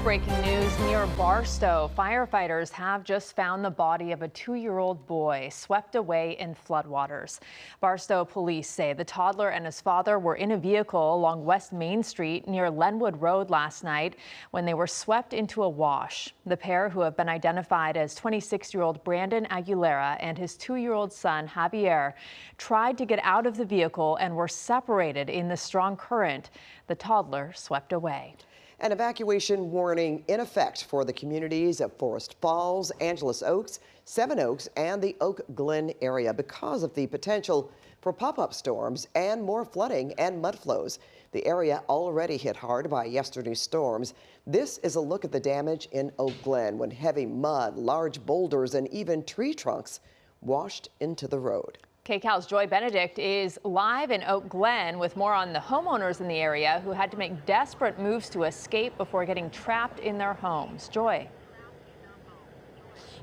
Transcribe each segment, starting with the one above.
breaking news near Barstow. Firefighters have just found the body of a 2-year-old boy swept away in floodwaters. Barstow police say the toddler and his father were in a vehicle along West Main Street near Lenwood Road last night when they were swept into a wash. The pair, who have been identified as 26-year-old Brandon Aguilera and his 2-year-old son Javier, tried to get out of the vehicle and were separated in the strong current. The toddler swept away. An evacuation warning in effect for the communities of Forest Falls, Angeles Oaks, Seven Oaks, and the Oak Glen area because of the potential for pop-up storms and more flooding and mud flows. The area already hit hard by yesterday's storms. This is a look at the damage in Oak Glen when heavy mud, large boulders, and even tree trunks washed into the road. KCAL's Joy Benedict is live in Oak Glen with more on the homeowners in the area who had to make desperate moves to escape before getting trapped in their homes. Joy.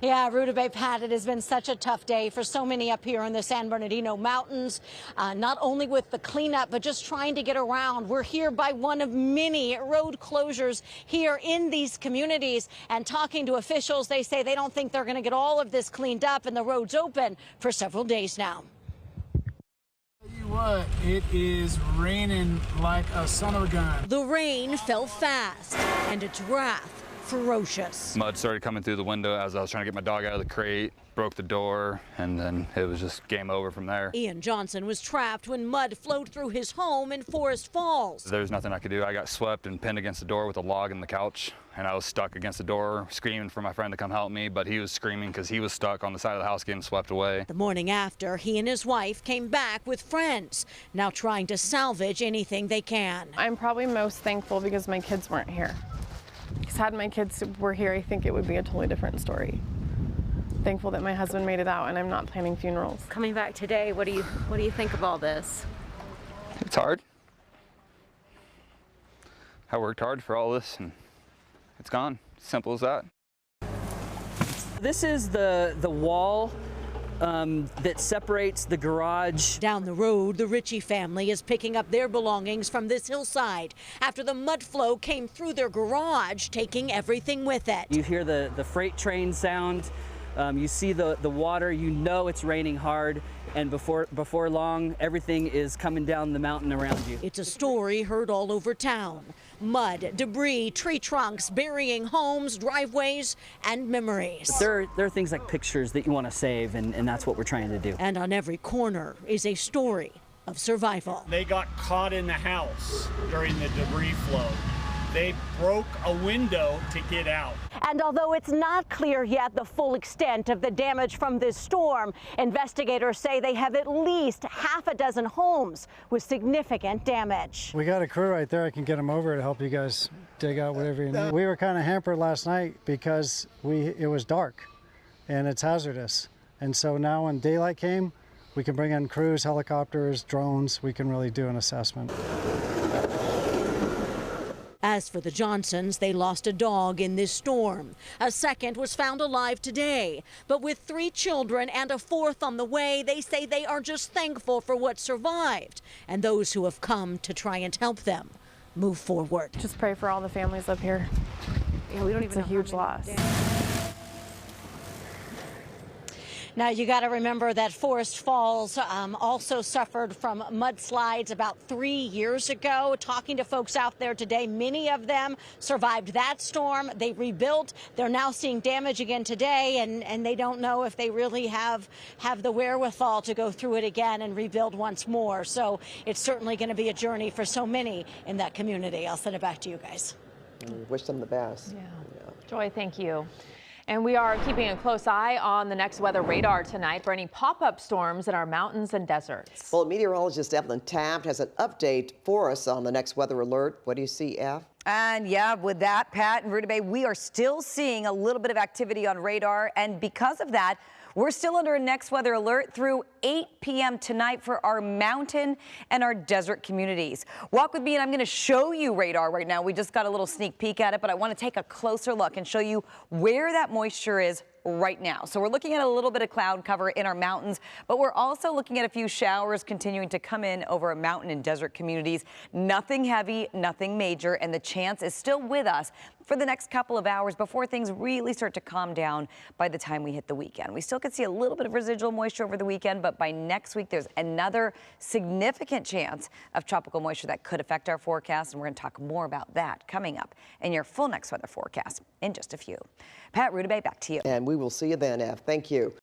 Yeah, Rutabaga, Pat, it has been such a tough day for so many up here in the San Bernardino Mountains, not only with the cleanup, but just trying to get around. We're here by one of many road closures here in these communities, and talking to officials, they say they don't think they're going to get all of this cleaned up and the roads open for several days now. Tell you what, it is raining like a son of a gun. The rain fell fast, and its wrath ferocious. Mud started coming through the window as I was trying to get my dog out of the crate, broke the door, and then it was just game over from there. Ian Johnson was trapped when mud flowed through his home in Forest Falls. There's nothing I could do. I got swept and pinned against the door with a log in the couch, and I was stuck against the door screaming for my friend to come help me, but he was screaming because he was stuck on the side of the house getting swept away. The morning after, he and his wife came back with friends, now trying to salvage anything they can. I'm probably most thankful because my kids weren't here. Because had my kids were here, I think it would be a totally different story. Thankful that my husband made it out and I'm not planning funerals. Coming back today, what do you think of all this? It's hard. I worked hard for all this and it's gone. Simple as that. This is the wall that separates the garage. Down the road, the Ritchie family is picking up their belongings from this hillside after the mud flow came through their garage, taking everything with it. You hear the freight train sound. You see the water, you know it's raining hard, and before long, everything is coming down the mountain around you. It's a story heard all over town. Mud, debris, tree trunks burying homes, driveways, and memories. But there are things like pictures that you want to save, and that's what we're trying to do. And on every corner is a story of survival. They got caught in the house during the debris flow. They broke a window to get out. And although it's not clear yet the full extent of the damage from this storm, investigators say they have at least half a dozen homes with significant damage. We got a crew right there. I can get them over to help you guys dig out whatever you need. We were kind of hampered last night because it was dark and it's hazardous. And so now when daylight came, we can bring in crews, helicopters, drones. We can really do an assessment. As for the Johnsons, they lost a dog in this storm. A second was found alive today. But with 3 children and a 4th on the way, they say they are just thankful for what survived and those who have come to try and help them move forward. Just pray for all the families up here. Yeah, we don't even it's a huge loss. Now, you got to remember that Forest Falls also suffered from mudslides about 3 years ago. Talking to folks out there today, many of them survived that storm. They rebuilt. They're now seeing damage again today, and they don't know if they really have the wherewithal to go through it again and rebuild once more. So it's certainly going to be a journey for so many in that community. I'll send it back to you guys. Wish them the best. Yeah. Joy, thank you. And we are keeping a close eye on the next weather radar tonight for any pop-up storms in our mountains and deserts. Well, meteorologist Evelyn Taft has an update for us on the next weather alert. What do you see, Ev? And yeah, with that, Pat and Rutabaga, we are still seeing a little bit of activity on radar. And because of that, we're still under a next weather alert through 8 p.m. tonight for our mountain and our desert communities. Walk with me and I'm going to show you radar right now. We just got a little sneak peek at it, but I want to take a closer look and show you where that moisture is right now. So we're looking at a little bit of cloud cover in our mountains, but we're also looking at a few showers continuing to come in over our mountain and desert communities. Nothing heavy, nothing major, and the chance is still with us for the next couple of hours before things really start to calm down by the time we hit the weekend. We still could see a little bit of residual moisture over the weekend, but by next week, there's another significant chance of tropical moisture that could affect our forecast, and we're going to talk more about that coming up in your full next weather forecast in just a few. Pat Rudabay, back to you. And we will see you then, Ev. Thank you.